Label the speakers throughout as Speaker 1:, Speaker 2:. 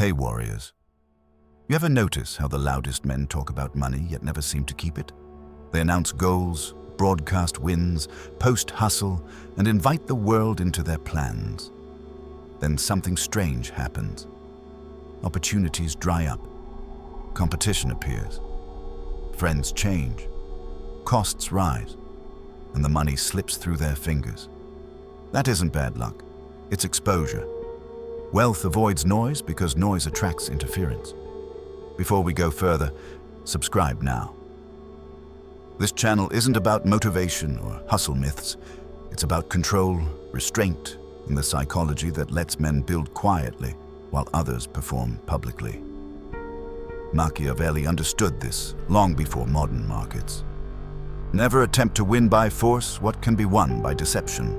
Speaker 1: Hey warriors, you ever notice how the loudest men talk about money yet never seem to keep it? They announce goals, broadcast wins, post hustle, and invite the world into their plans. Then something strange happens. Opportunities dry up. Competition appears. Friends change. Costs rise. And the money slips through their fingers. That isn't bad luck. It's exposure. Wealth avoids noise because noise attracts interference. Before we go further, subscribe now. This channel isn't about motivation or hustle myths. It's about control, restraint, and the psychology that lets men build quietly while others perform publicly. Machiavelli understood this long before modern markets. Never attempt to win by force what can be won by deception.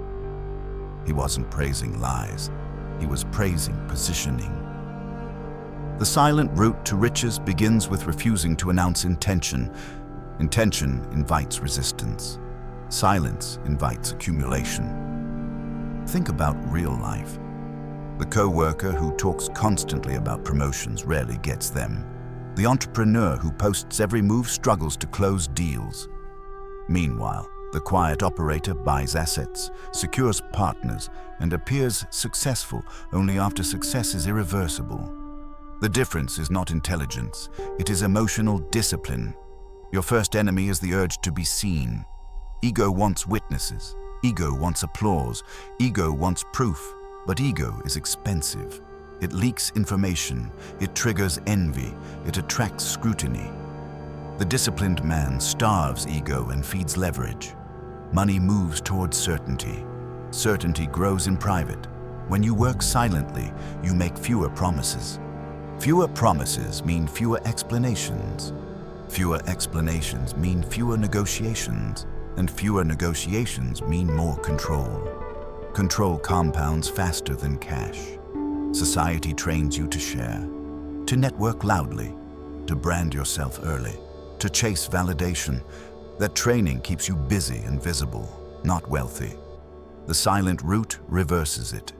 Speaker 1: He wasn't praising lies. He was praising positioning. The silent route to riches begins with refusing to announce intention. Intention invites resistance. Silence invites accumulation. Think about real life. The co-worker who talks constantly about promotions rarely gets them. The entrepreneur who posts every move struggles to close deals. Meanwhile, the quiet operator buys assets, secures partners, and appears successful only after success is irreversible. The difference is not intelligence, it is emotional discipline. Your first enemy is the urge to be seen. Ego wants witnesses, ego wants applause, ego wants proof, but ego is expensive. It leaks information, it triggers envy, it attracts scrutiny. The disciplined man starves ego and feeds leverage. Money moves towards certainty. Certainty grows in private. When you work silently, you make fewer promises. Fewer promises mean fewer explanations. Fewer explanations mean fewer negotiations. And fewer negotiations mean more control. Control compounds faster than cash. Society trains you to share, to network loudly, to brand yourself early, to chase validation. That training keeps you busy and visible, not wealthy. The silent route reverses it.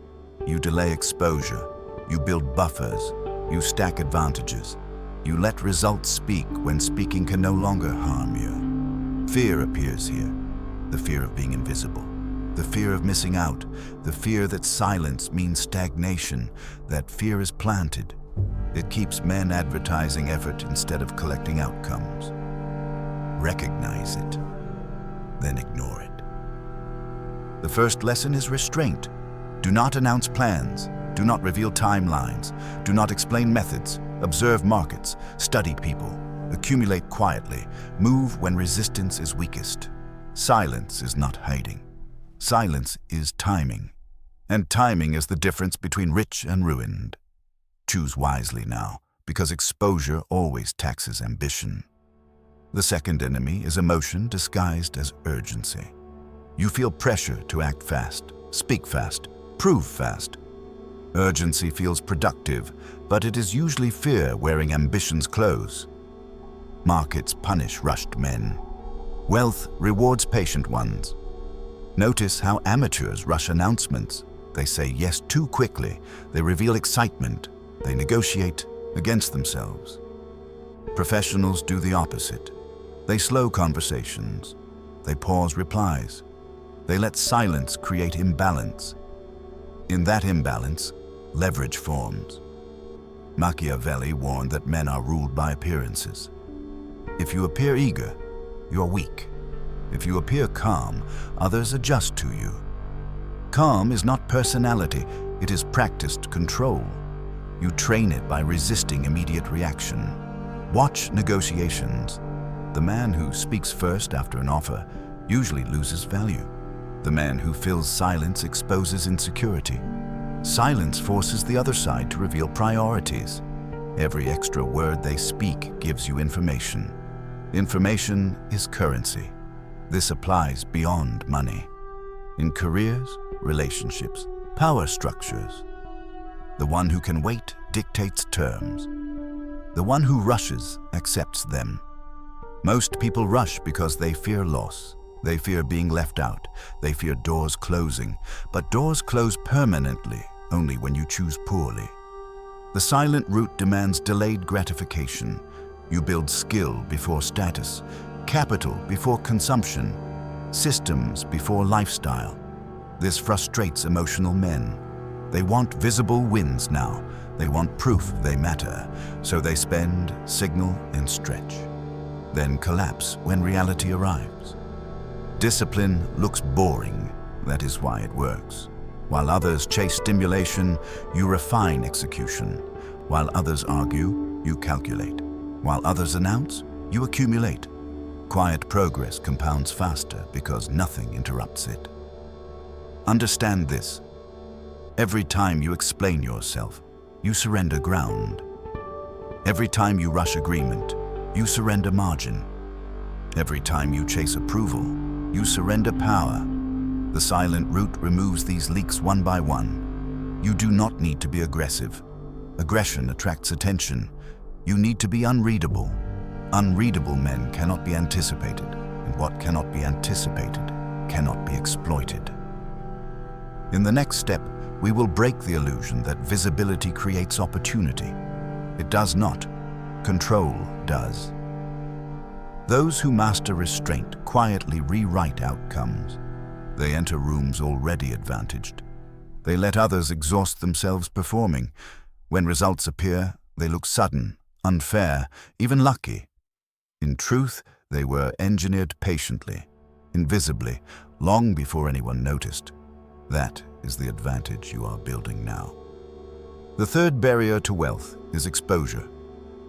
Speaker 1: You delay exposure, you build buffers, you stack advantages. You let results speak when speaking can no longer harm you. Fear appears here, the fear of being invisible, the fear of missing out, the fear that silence means stagnation. That fear is planted. It keeps men advertising effort instead of collecting outcomes. Recognize it, then ignore it. The first lesson is restraint. Do not announce plans. Do not reveal timelines. Do not explain methods. Observe markets. Study people. Accumulate quietly. Move when resistance is weakest. Silence is not hiding. Silence is timing. And timing is the difference between rich and ruined. Choose wisely now, because exposure always taxes ambition. The second enemy is emotion disguised as urgency. You feel pressure to act fast, speak fast, prove fast. Urgency feels productive, but it is usually fear wearing ambition's clothes. Markets punish rushed men. Wealth rewards patient ones. Notice how amateurs rush announcements. They say yes too quickly. They reveal excitement. They negotiate against themselves. Professionals do the opposite. They slow conversations. They pause replies. They let silence create imbalance. In that imbalance, leverage forms. Machiavelli warned that men are ruled by appearances. If you appear eager, you're weak. If you appear calm, others adjust to you. Calm is not personality, it is practiced control. You train it by resisting immediate reaction. Watch negotiations. The man who speaks first after an offer usually loses value. The man who fills silence exposes insecurity. Silence forces the other side to reveal priorities. Every extra word they speak gives you information. Information is currency. This applies beyond money. In careers, relationships, power structures. The one who can wait dictates terms. The one who rushes accepts them. Most people rush because they fear loss. They fear being left out. They fear doors closing. But doors close permanently only when you choose poorly. The silent route demands delayed gratification. You build skill before status, capital before consumption, systems before lifestyle. This frustrates emotional men. They want visible wins now. They want proof they matter, so they spend, signal, and stretch. Then collapse when reality arrives. Discipline looks boring. That is why it works. While others chase stimulation, you refine execution. While others argue, you calculate. While others announce, you accumulate. Quiet progress compounds faster because nothing interrupts it. Understand this. Every time you explain yourself, you surrender ground. Every time you rush agreement, you surrender margin. Every time you chase approval, you surrender power. The silent route removes these leaks one by one. You do not need to be aggressive. Aggression attracts attention. You need to be unreadable. Unreadable men cannot be anticipated, and what cannot be anticipated cannot be exploited. In the next step, we will break the illusion that visibility creates opportunity. It does not. Control does. Those who master restraint quietly rewrite outcomes. They enter rooms already advantaged. They let others exhaust themselves performing. When results appear, they look sudden, unfair, even lucky. In truth, they were engineered patiently, invisibly, long before anyone noticed. That is the advantage you are building now. The third barrier to wealth is exposure.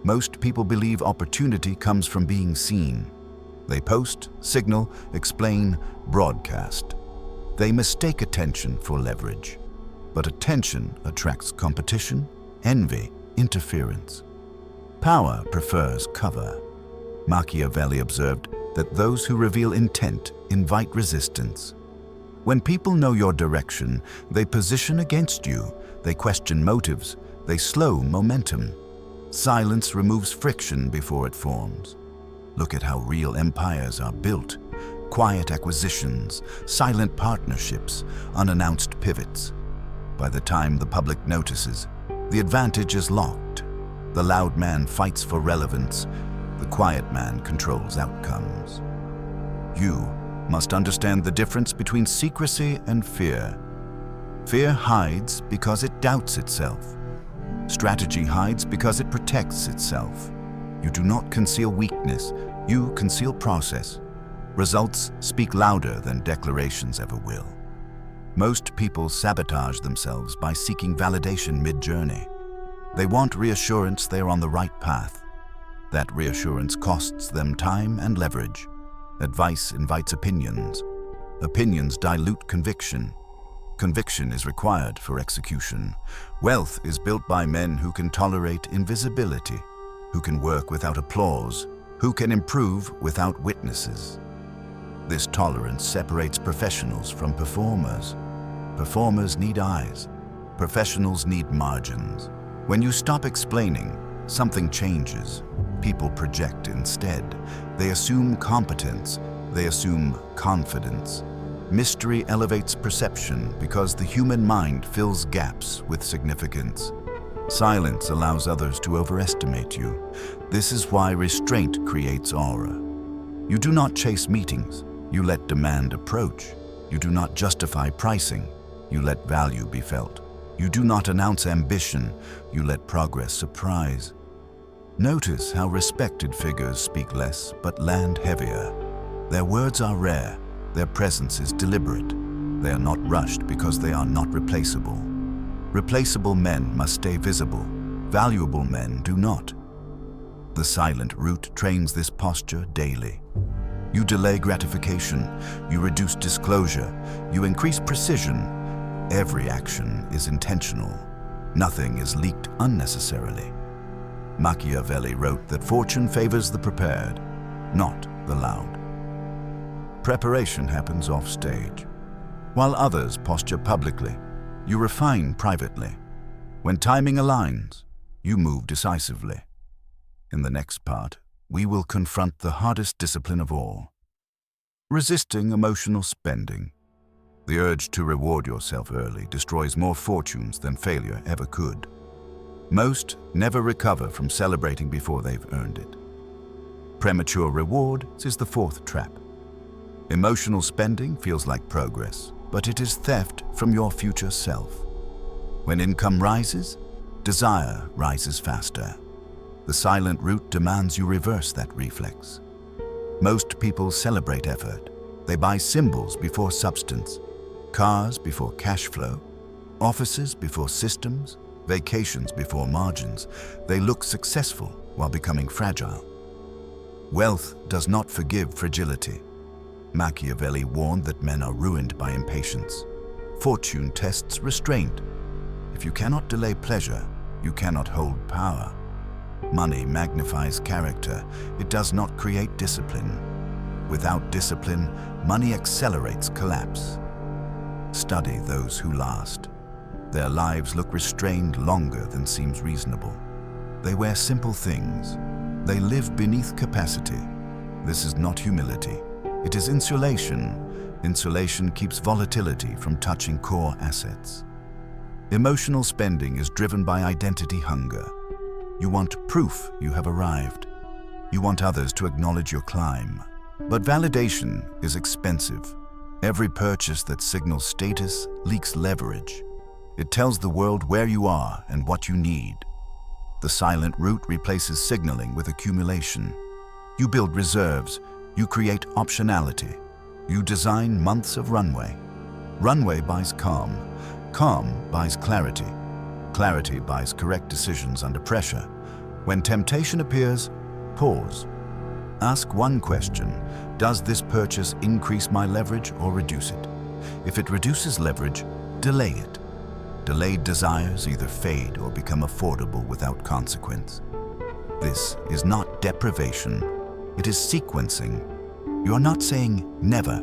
Speaker 1: Most people believe opportunity comes from being seen. They post, signal, explain, broadcast. They mistake attention for leverage. But attention attracts competition, envy, interference. Power prefers cover. Machiavelli observed that those who reveal intent invite resistance. When people know your direction, they position against you, they question motives, they slow momentum. Silence removes friction before it forms. Look at how real empires are built. Quiet acquisitions, silent partnerships, unannounced pivots. By the time the public notices, the advantage is locked. The loud man fights for relevance. The quiet man controls outcomes. You must understand the difference between secrecy and fear. Fear hides because it doubts itself. Strategy hides because it protects itself. You do not conceal weakness, you conceal process. Results speak louder than declarations ever will. Most people sabotage themselves by seeking validation mid-journey. They want reassurance they are on the right path. That reassurance costs them time and leverage. Advice invites opinions. Opinions dilute conviction. Conviction is required for execution. Wealth is built by men who can tolerate invisibility, who can work without applause, who can improve without witnesses. This tolerance separates professionals from performers. Performers need eyes. Professionals need margins. When you stop explaining, something changes. People project instead. They assume competence. They assume confidence. Mystery elevates perception because the human mind fills gaps with significance. Silence allows others to overestimate you. This is why restraint creates aura. You do not chase meetings. You let demand approach. You do not justify pricing. You let value be felt. You do not announce ambition. You let progress surprise. Notice how respected figures speak less but land heavier. Their words are rare. Their presence is deliberate. They are not rushed because they are not replaceable. Replaceable men must stay visible. Valuable men do not. The silent route trains this posture daily. You delay gratification. You reduce disclosure. You increase precision. Every action is intentional. Nothing is leaked unnecessarily. Machiavelli wrote that fortune favors the prepared, not the loud. Preparation happens off stage. While others posture publicly, you refine privately. When timing aligns, you move decisively. In the next part, we will confront the hardest discipline of all: resisting emotional spending. The urge to reward yourself early destroys more fortunes than failure ever could. Most never recover from celebrating before they've earned it. Premature reward is the fourth trap. Emotional spending feels like progress, but it is theft from your future self. When income rises, desire rises faster. The silent root demands you reverse that reflex. Most people celebrate effort. They buy symbols before substance, cars before cash flow, offices before systems, vacations before margins. They look successful while becoming fragile. Wealth does not forgive fragility. Machiavelli warned that men are ruined by impatience. Fortune tests restraint. If you cannot delay pleasure, you cannot hold power. Money magnifies character. It does not create discipline. Without discipline, money accelerates collapse. Study those who last. Their lives look restrained longer than seems reasonable. They wear simple things. They live beneath capacity. This is not humility. It is insulation. Insulation keeps volatility from touching core assets. Emotional spending is driven by identity hunger. You want proof you have arrived. You want others to acknowledge your climb. But validation is expensive. Every purchase that signals status leaks leverage. It tells the world where you are and what you need. The silent root replaces signaling with accumulation. You build reserves. You create optionality. You design months of runway. Runway buys calm. Calm buys clarity. Clarity buys correct decisions under pressure. When temptation appears, pause. Ask one question: does this purchase increase my leverage or reduce it? If it reduces leverage, delay it. Delayed desires either fade or become affordable without consequence. This is not deprivation. It is sequencing. You're not saying never.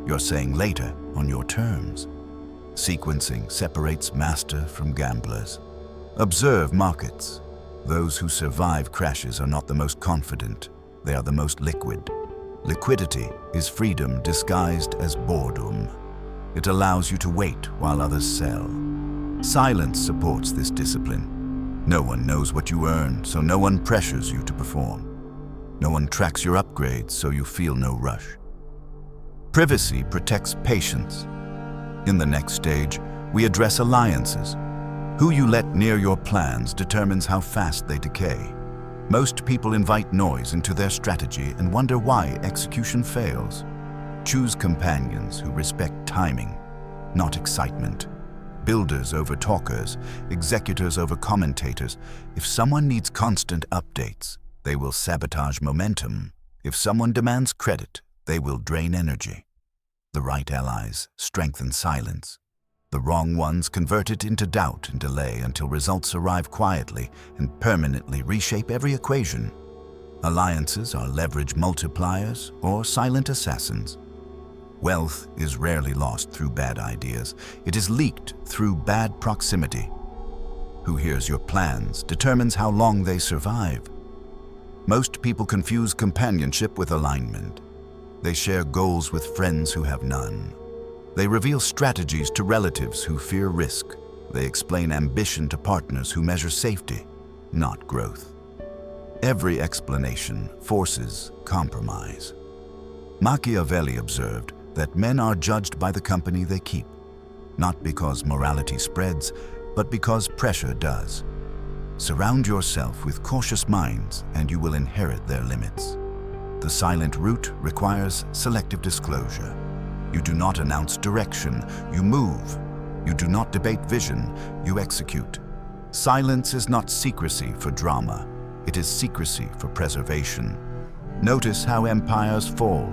Speaker 1: You're saying later on your terms. Sequencing separates master from gamblers. Observe markets. Those who survive crashes are not the most confident. They are the most liquid. Liquidity is freedom disguised as boredom. It allows you to wait while others sell. Silence supports this discipline. No one knows what you earn, so no one pressures you to perform. No one tracks your upgrades, so you feel no rush. Privacy protects patience. In the next stage, we address alliances. Who you let near your plans determines how fast they decay. Most people invite noise into their strategy and wonder why execution fails. Choose companions who respect timing, not excitement. Builders over talkers, executors over commentators. If someone needs constant updates, they will sabotage momentum. If someone demands credit, they will drain energy. The right allies strengthen silence. The wrong ones convert it into doubt and delay until results arrive quietly and permanently reshape every equation. Alliances are leverage multipliers or silent assassins. Wealth is rarely lost through bad ideas. It is leaked through bad proximity. Who hears your plans determines how long they survive. Most people confuse companionship with alignment. They share goals with friends who have none. They reveal strategies to relatives who fear risk. They explain ambition to partners who measure safety, not growth. Every explanation forces compromise. Machiavelli observed that men are judged by the company they keep, not because morality spreads, but because pressure does. Surround yourself with cautious minds and you will inherit their limits. The silent route requires selective disclosure. You do not announce direction, you move. You do not debate vision, you execute. Silence is not secrecy for drama, it is secrecy for preservation. Notice how empires fall.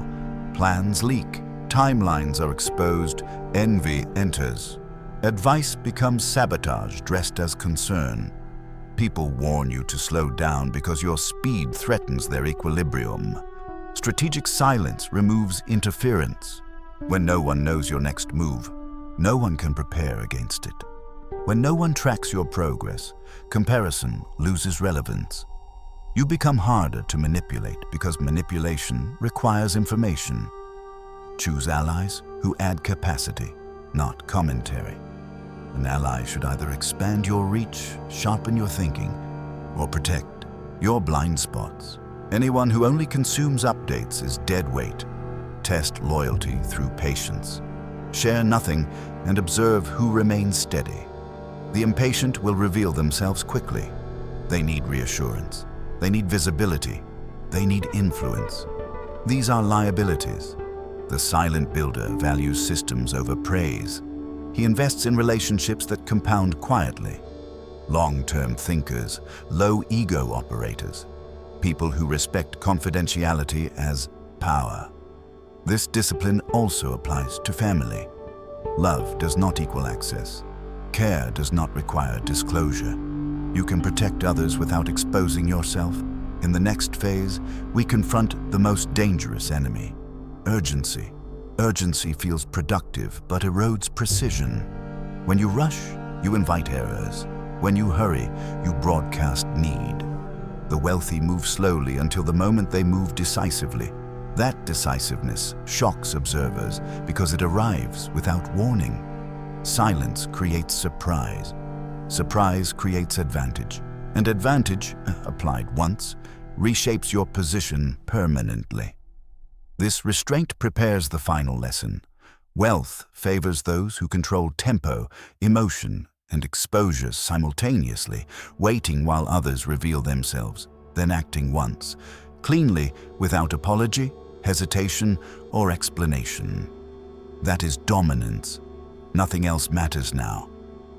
Speaker 1: Plans leak, timelines are exposed, envy enters. Advice becomes sabotage dressed as concern. People warn you to slow down because your speed threatens their equilibrium. Strategic silence removes interference. When no one knows your next move, no one can prepare against it. When no one tracks your progress, comparison loses relevance. You become harder to manipulate because manipulation requires information. Choose allies who add capacity, not commentary. An ally should either expand your reach, sharpen your thinking, or protect your blind spots. Anyone who only consumes updates is dead weight. Test loyalty through patience. Share nothing and observe who remains steady. The impatient will reveal themselves quickly. They need reassurance. They need visibility. They need influence. These are liabilities. The silent builder values systems over praise. He invests in relationships that compound quietly. Long-term thinkers, low-ego operators, people who respect confidentiality as power. This discipline also applies to family. Love does not equal access. Care does not require disclosure. You can protect others without exposing yourself. In the next phase, we confront the most dangerous enemy: urgency. Urgency feels productive but erodes precision. When you rush, you invite errors. When you hurry, you broadcast need. The wealthy move slowly until the moment they move decisively. That decisiveness shocks observers because it arrives without warning. Silence creates surprise. Surprise creates advantage. And advantage, applied once, reshapes your position permanently. This restraint prepares the final lesson. Wealth favors those who control tempo, emotion, and exposure simultaneously, waiting while others reveal themselves, then acting once, cleanly, without apology, hesitation, or explanation. That is dominance. Nothing else matters now.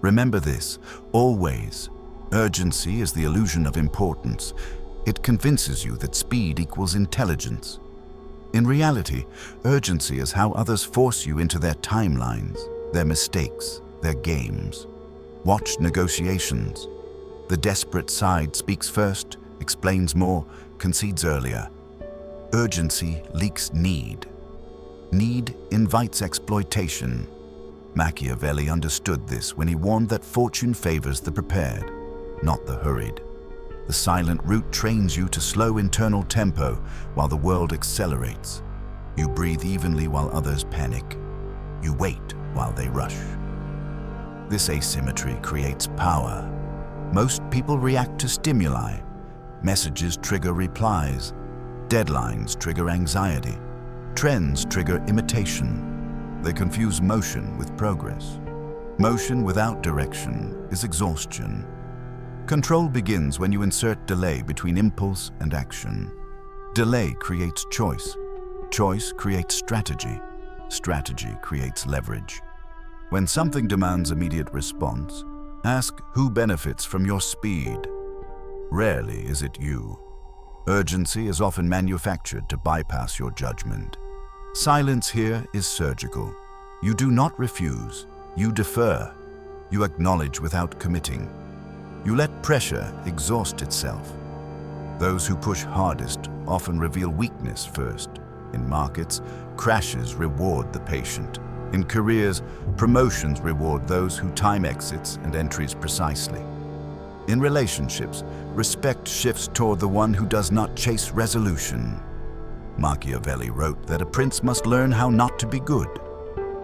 Speaker 1: Remember this, always. Urgency is the illusion of importance. It convinces you that speed equals intelligence. In reality, urgency is how others force you into their timelines, their mistakes, their games. Watch negotiations. The desperate side speaks first, explains more, concedes earlier. Urgency leaks need. Need invites exploitation. Machiavelli understood this when he warned that fortune favors the prepared, not the hurried. The silent route trains you to slow internal tempo while the world accelerates. You breathe evenly while others panic. You wait while they rush. This asymmetry creates power. Most people react to stimuli. Messages trigger replies. Deadlines trigger anxiety. Trends trigger imitation. They confuse motion with progress. Motion without direction is exhaustion. Control begins when you insert delay between impulse and action. Delay creates choice. Choice creates strategy. Strategy creates leverage. When something demands immediate response, ask who benefits from your speed. Rarely is it you. Urgency is often manufactured to bypass your judgment. Silence here is surgical. You do not refuse. You defer. You acknowledge without committing. You let pressure exhaust itself. Those who push hardest often reveal weakness first. In markets, crashes reward the patient. In careers, promotions reward those who time exits and entries precisely. In relationships, respect shifts toward the one who does not chase resolution. Machiavelli wrote that a prince must learn how not to be good.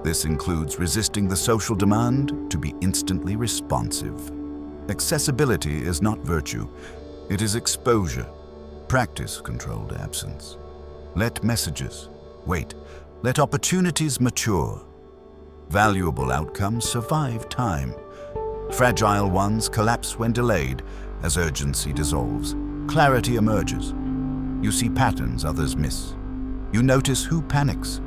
Speaker 1: This includes resisting the social demand to be instantly responsive. Accessibility is not virtue, it is exposure. Practice controlled absence. Let messages wait. Let opportunities mature. Valuable outcomes survive time. Fragile ones collapse when delayed as urgency dissolves. Clarity emerges. You see patterns others miss. You notice who panics.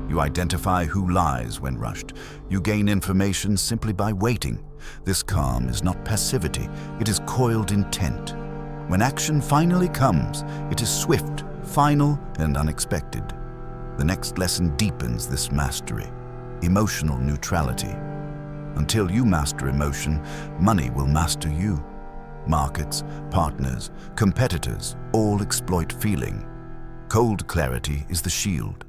Speaker 1: You identify who lies when rushed. You gain information simply by waiting. This calm is not passivity, it is coiled intent. When action finally comes, it is swift, final, and unexpected. The next lesson deepens this mastery. Emotional neutrality. Until you master emotion, money will master you. Markets, partners, competitors all exploit feeling. Cold clarity is the shield.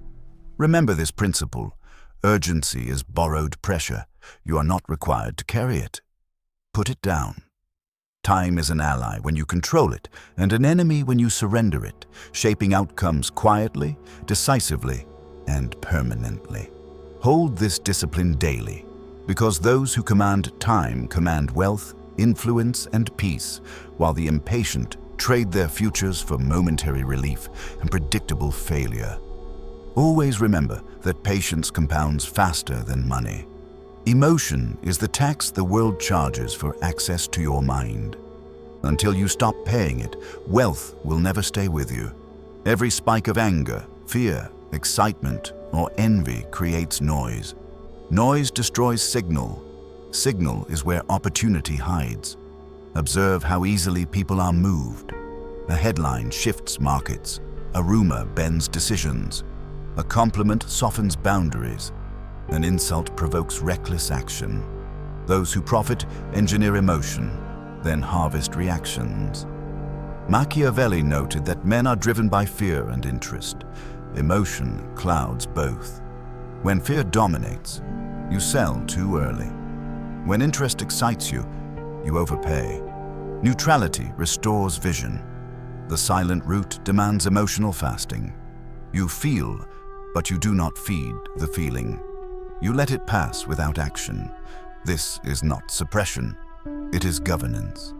Speaker 1: Remember this principle. Urgency is borrowed pressure. You are not required to carry it. Put it down. Time is an ally when you control it, and an enemy when you surrender it, shaping outcomes quietly, decisively, and permanently. Hold this discipline daily, Because those who command time command wealth, influence, and peace, while the impatient trade their futures for momentary relief and predictable failure. Always remember that patience compounds faster than money. Emotion is the tax the world charges for access to your mind. Until you stop paying it, wealth will never stay with you. Every spike of anger, fear, excitement, or envy creates noise. Noise destroys signal. Signal is where opportunity hides. Observe how easily people are moved. A headline shifts markets. A rumor bends decisions. A compliment softens boundaries. An insult provokes reckless action. Those who profit engineer emotion, then harvest reactions. Machiavelli noted that men are driven by fear and interest. Emotion clouds both. When fear dominates, you sell too early. When interest excites you, you overpay. Neutrality restores vision. The silent route demands emotional fasting. You feel, but you do not feed the feeling. You let it pass without action. This is not suppression, it is governance.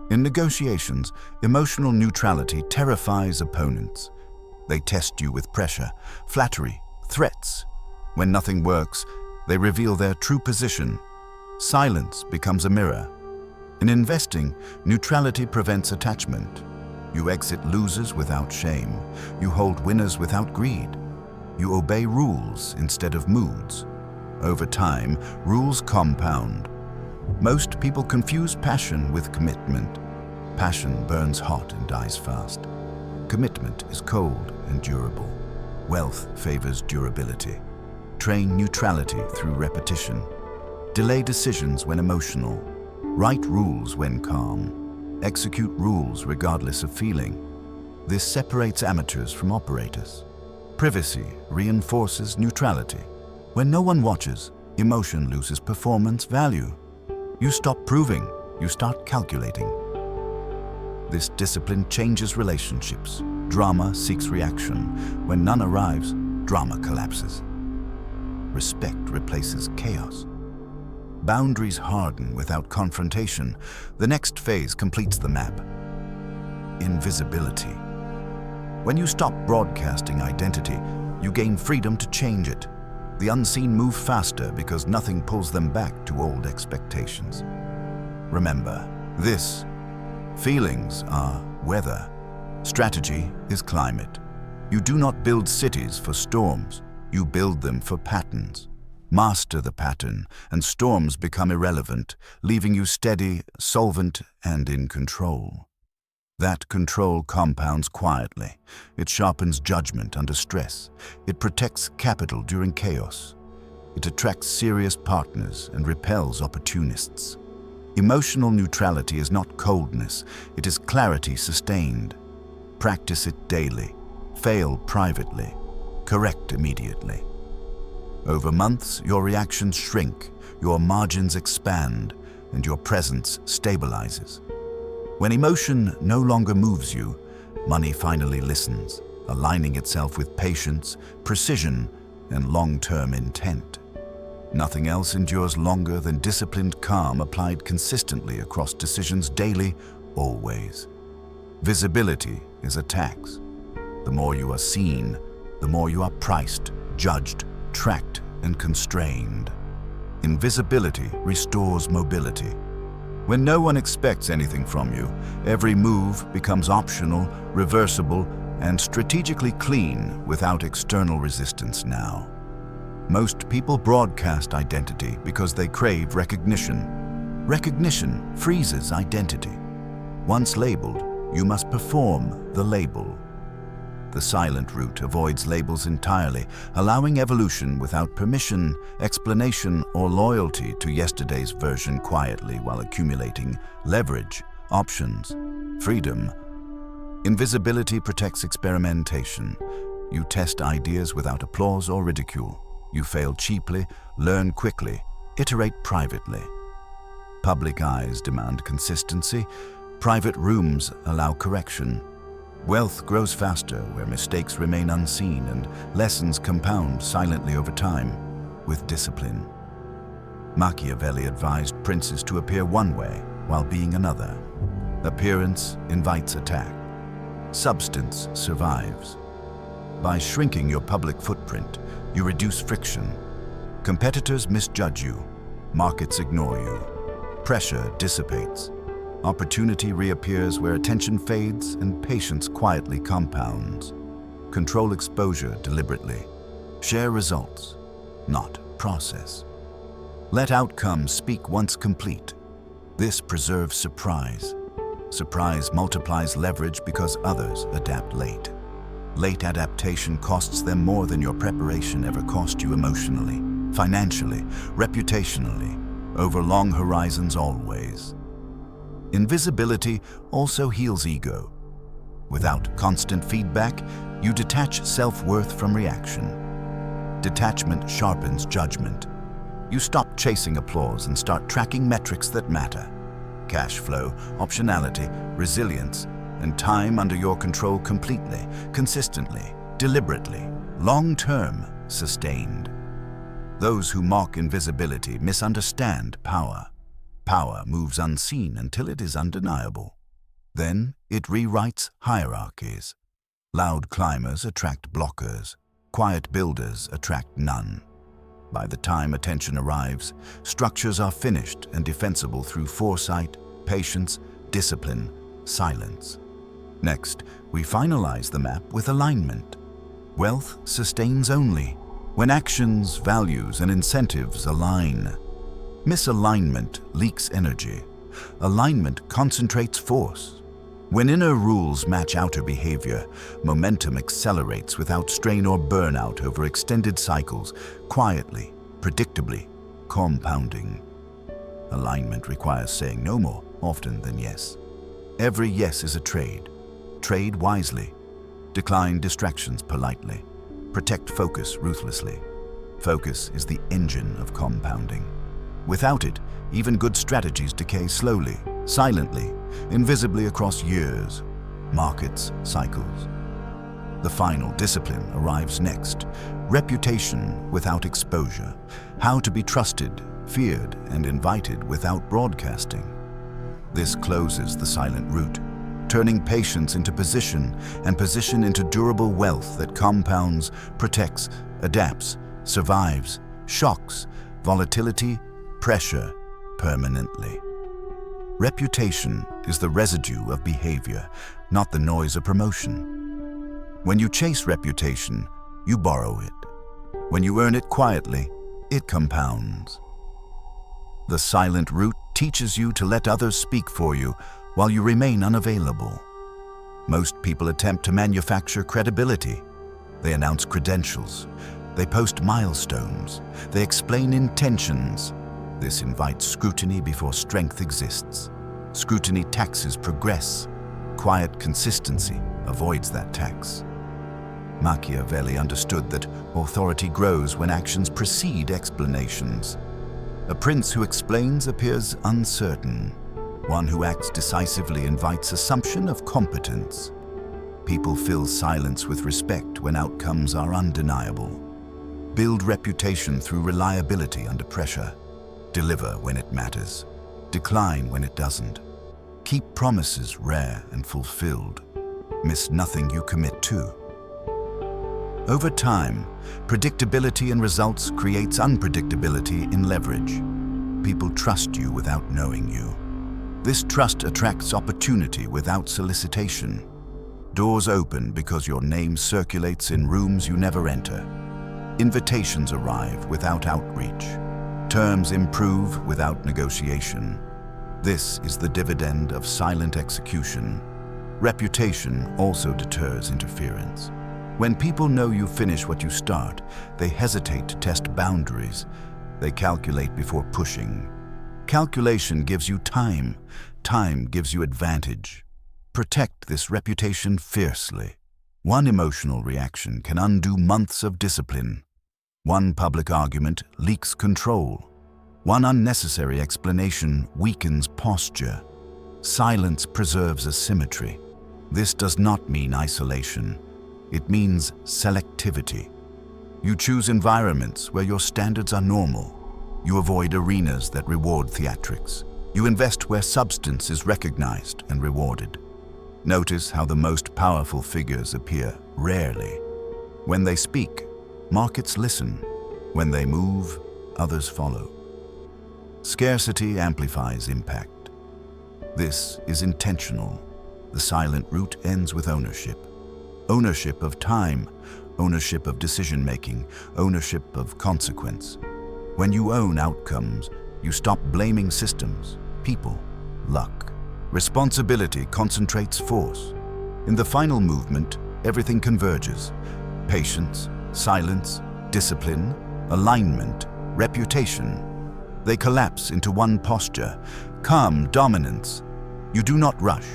Speaker 1: In negotiations, emotional neutrality terrifies opponents. They test you with pressure, flattery, threats. When nothing works, they reveal their true position. Silence becomes a mirror. In investing, neutrality prevents attachment. You exit losers without shame. You hold winners without greed. You obey rules instead of moods. Over time, rules compound. Most people confuse passion with commitment. Passion burns hot and dies fast. Commitment is cold and durable. Wealth favors durability. Train neutrality through repetition. Delay decisions when emotional. Write rules when calm. Execute rules regardless of feeling. This separates amateurs from operators. Privacy reinforces neutrality. When no one watches, emotion loses performance value. You stop proving, you start calculating. This discipline changes relationships. Drama seeks reaction. When none arrives, drama collapses. Respect replaces chaos. Boundaries harden without confrontation. The next phase completes the map. Invisibility. When you stop broadcasting identity, you gain freedom to change it. The unseen move faster because nothing pulls them back to old expectations. Remember this: feelings are weather. Strategy is climate. You do not build cities for storms. You build them for patterns. Master the pattern, and storms become irrelevant, leaving you steady, solvent, and in control. That control compounds quietly. It sharpens judgment under stress. It protects capital during chaos. It attracts serious partners and repels opportunists. Emotional neutrality is not coldness, it is clarity sustained. Practice it daily. Fail privately. Correct immediately. Over months, your reactions shrink, your margins expand, and your presence stabilizes. When emotion no longer moves you, money finally listens, aligning itself with patience, precision, and long-term intent. Nothing else endures longer than disciplined calm applied consistently across decisions daily, always. Visibility is a tax. The more you are seen, the more you are priced, judged, tracked, and constrained. Invisibility restores mobility. When no one expects anything from you, every move becomes optional, reversible, and strategically clean without external resistance now. Most people broadcast identity because they crave recognition. Recognition freezes identity. Once labeled, you must perform the label. The silent route avoids labels entirely, allowing evolution without permission, explanation, or loyalty to yesterday's version quietly while accumulating leverage, options, freedom. Invisibility protects experimentation. You test ideas without applause or ridicule. You fail cheaply, learn quickly, iterate privately. Public eyes demand consistency. Private rooms allow correction. Wealth grows faster where mistakes remain unseen and lessons compound silently over time with discipline. Machiavelli advised princes to appear one way while being another. Appearance invites attack. Substance survives. By shrinking your public footprint, you reduce friction. Competitors misjudge you. Markets ignore you. Pressure dissipates. Opportunity reappears where attention fades and patience quietly compounds. Control exposure deliberately. Share results, not process. Let outcomes speak once complete. This preserves surprise. Surprise multiplies leverage because others adapt late. Late adaptation costs them more than your preparation ever cost you emotionally, financially, reputationally, over long horizons always. Invisibility also heals ego. Without constant feedback, you detach self-worth from reaction. Detachment sharpens judgment. You stop chasing applause and start tracking metrics that matter. Cash flow, optionality, resilience, and time under your control completely, consistently, deliberately, long-term, sustained. Those who mock invisibility misunderstand power. Power moves unseen until it is undeniable. Then it rewrites hierarchies. Loud climbers attract blockers. Quiet builders attract none. By the time attention arrives, structures are finished and defensible through foresight, patience, discipline, silence. Next, we finalize the map with alignment. Wealth sustains only when actions, values, and incentives align. Misalignment leaks energy. Alignment concentrates force. When inner rules match outer behavior, momentum accelerates without strain or burnout over extended cycles, quietly, predictably, compounding. Alignment requires saying no more often than yes. Every yes is a trade. Trade wisely. Decline distractions politely. Protect focus ruthlessly. Focus is the engine of compounding. Without it, even good strategies decay slowly, silently, invisibly across years, markets, cycles. The final discipline arrives next. Reputation without exposure. How to be trusted, feared, and invited without broadcasting. This closes the silent route, turning patience into position and position into durable wealth that compounds, protects, adapts, survives, shocks, volatility, pressure, permanently. Reputation is the residue of behavior, not the noise of promotion. When you chase reputation, you borrow it. When you earn it quietly, it compounds. The silent route teaches you to let others speak for you while you remain unavailable. Most people attempt to manufacture credibility. They announce credentials. They post milestones. They explain intentions. This invites scrutiny before strength exists. Scrutiny taxes progress. Quiet consistency avoids that tax. Machiavelli understood that authority grows when actions precede explanations. A prince who explains appears uncertain. One who acts decisively invites assumption of competence. People fill silence with respect when outcomes are undeniable. Build reputation through reliability under pressure. Deliver when it matters. Decline when it doesn't. Keep promises rare and fulfilled. Miss nothing you commit to. Over time, predictability in results creates unpredictability in leverage. People trust you without knowing you. This trust attracts opportunity without solicitation. Doors open because your name circulates in rooms you never enter. Invitations arrive without outreach. Terms improve without negotiation. This is the dividend of silent execution. Reputation also deters interference. When people know you finish what you start, they hesitate to test boundaries. They calculate before pushing. Calculation gives you time. Time gives you advantage. Protect this reputation fiercely. One emotional reaction can undo months of discipline. One public argument leaks control. One unnecessary explanation weakens posture. Silence preserves asymmetry. This does not mean isolation. It means selectivity. You choose environments where your standards are normal. You avoid arenas that reward theatrics. You invest where substance is recognized and rewarded. Notice how the most powerful figures appear rarely. When they speak, markets listen. When they move, others follow. Scarcity amplifies impact. This is intentional. The silent route ends with ownership. Ownership of time, ownership of decision-making, ownership of consequence. When you own outcomes, you stop blaming systems, people, luck. Responsibility concentrates force. In the final movement, everything converges. Patience, silence, discipline, alignment, reputation. They collapse into one posture, calm dominance. You do not rush,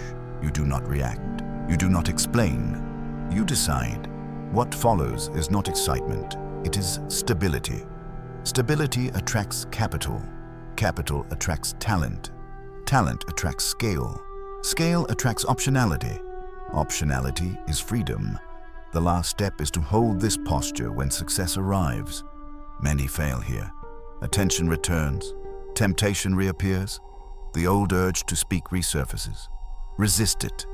Speaker 1: you do not react, you do not explain. You decide. What follows is not excitement, it is stability. Stability attracts capital. Capital attracts talent. Talent attracts scale. Scale attracts optionality. Optionality is freedom. The last step is to hold this posture when success arrives. Many fail here. Attention returns. Temptation reappears. The old urge to speak resurfaces. Resist it.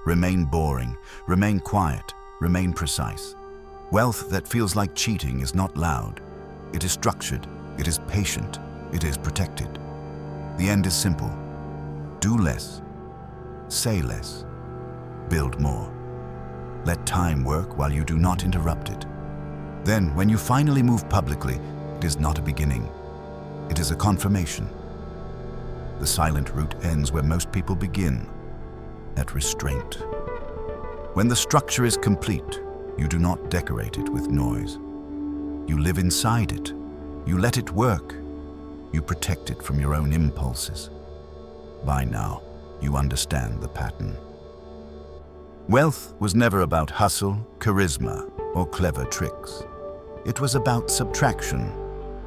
Speaker 1: Remain boring. Remain quiet. Remain precise. Wealth that feels like cheating is not loud. It is structured. It is patient. It is protected. The end is simple. Do less. Say less. Build more. Let time work while you do not interrupt it. Then, when you finally move publicly, it is not a beginning. It is a confirmation. The silent route ends where most people begin, at restraint. When the structure is complete, you do not decorate it with noise. You live inside it. You let it work. You protect it from your own impulses. By now, you understand the pattern. Wealth was never about hustle, charisma, or clever tricks. It was about subtraction,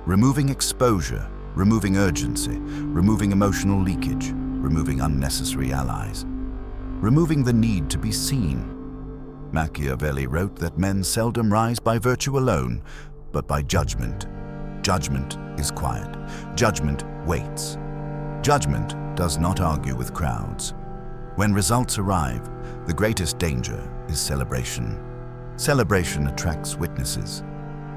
Speaker 1: removing exposure, removing urgency, removing emotional leakage, removing unnecessary allies, removing the need to be seen. Machiavelli wrote that men seldom rise by virtue alone, but by judgment. Judgment is quiet. Judgment waits. Judgment does not argue with crowds. When results arrive, the greatest danger is celebration. Celebration attracts witnesses.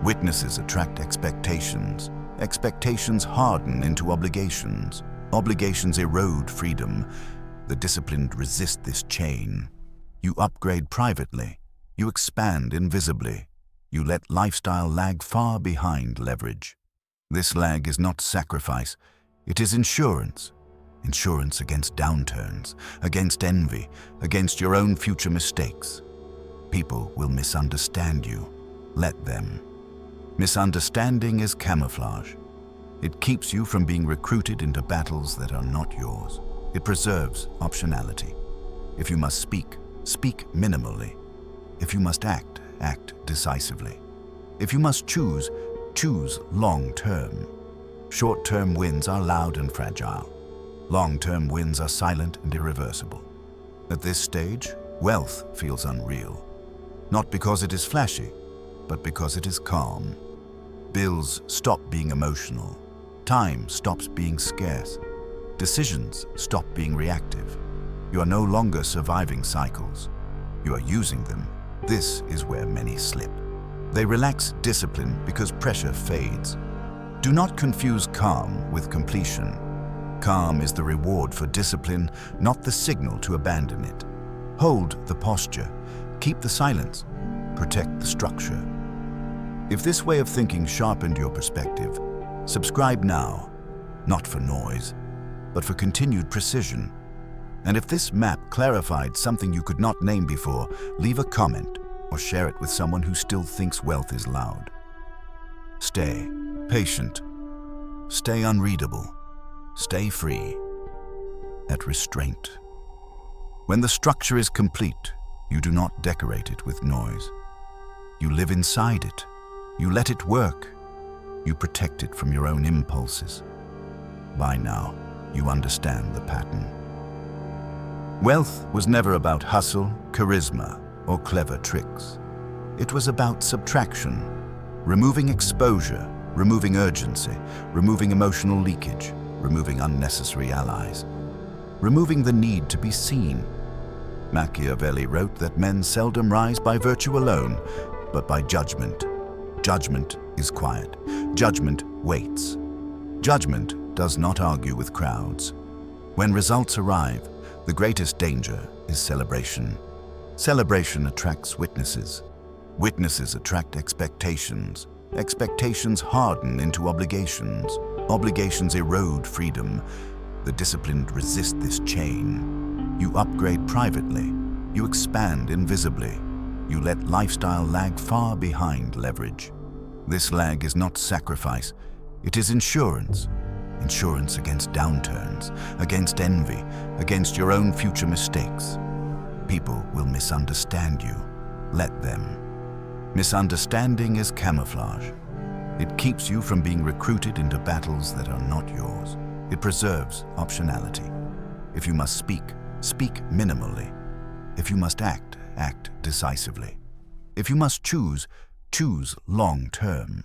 Speaker 1: Witnesses attract expectations. Expectations harden into obligations. Obligations erode freedom. The disciplined resist this chain. You upgrade privately. You expand invisibly. You let lifestyle lag far behind leverage. This lag is not sacrifice. It is insurance. Insurance against downturns, against envy, against your own future mistakes. People will misunderstand you. Let them. Misunderstanding is camouflage. It keeps you from being recruited into battles that are not yours. It preserves optionality. If you must speak, speak minimally. If you must act, act decisively. If you must choose, choose long-term. Short-term wins are loud and fragile. Long-term wins are silent and irreversible. At this stage, wealth feels unreal. Not because it is flashy, but because it is calm. Bills stop being emotional. Time stops being scarce. Decisions stop being reactive. You are no longer surviving cycles. You are using them. This is where many slip. They relax discipline because pressure fades. Do not confuse calm with completion. Calm is the reward for discipline, not the signal to abandon it. Hold the posture. Keep the silence. Protect the structure. If this way of thinking sharpened your perspective, subscribe now, not for noise, but for continued precision. And if this map clarified something you could not name before, leave a comment or share it with someone who still thinks wealth is loud. Stay patient. Stay unreadable. Stay free. At restraint. When the structure is complete, you do not decorate it with noise. You live inside it. You let it work. You protect it from your own impulses. By now, you understand the pattern. Wealth was never about hustle, charisma, or clever tricks. It was about subtraction, removing exposure, removing urgency, removing emotional leakage, removing unnecessary allies, removing the need to be seen. Machiavelli wrote that men seldom rise by virtue alone, but by judgment. Judgment is quiet. Judgment waits. Judgment does not argue with crowds. When results arrive, the greatest danger is celebration. Celebration attracts witnesses. Witnesses attract expectations. Expectations harden into obligations. Obligations erode freedom. The disciplined resist this chain. You upgrade privately. You expand invisibly. You let lifestyle lag far behind leverage. This lag is not sacrifice. It is insurance. Insurance against downturns, against envy, against your own future mistakes. People will misunderstand you. Let them. Misunderstanding is camouflage. It keeps you from being recruited into battles that are not yours. It preserves optionality. If you must speak, speak minimally. If you must act, act decisively. If you must choose, choose long-term.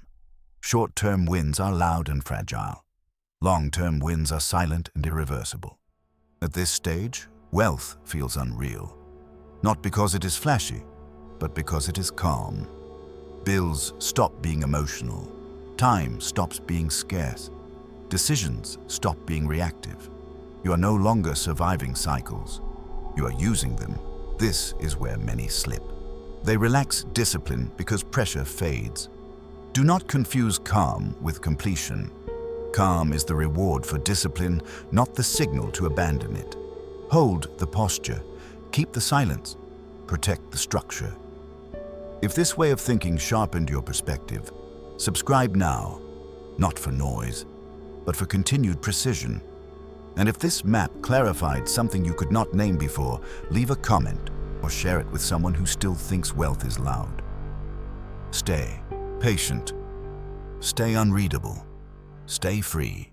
Speaker 1: Short-term wins are loud and fragile. Long-term wins are silent and irreversible. At this stage, wealth feels unreal. Not because it is flashy, but because it is calm. Bills stop being emotional. Time stops being scarce. Decisions stop being reactive. You are no longer surviving cycles. You are using them. This is where many slip. They relax discipline because pressure fades. Do not confuse calm with completion. Calm is the reward for discipline, not the signal to abandon it. Hold the posture. Keep the silence. Protect the structure. If this way of thinking sharpened your perspective, subscribe now, not for noise, but for continued precision. And if this map clarified something you could not name before, leave a comment or share it with someone who still thinks wealth is loud. Stay patient. Stay unreadable. Stay free.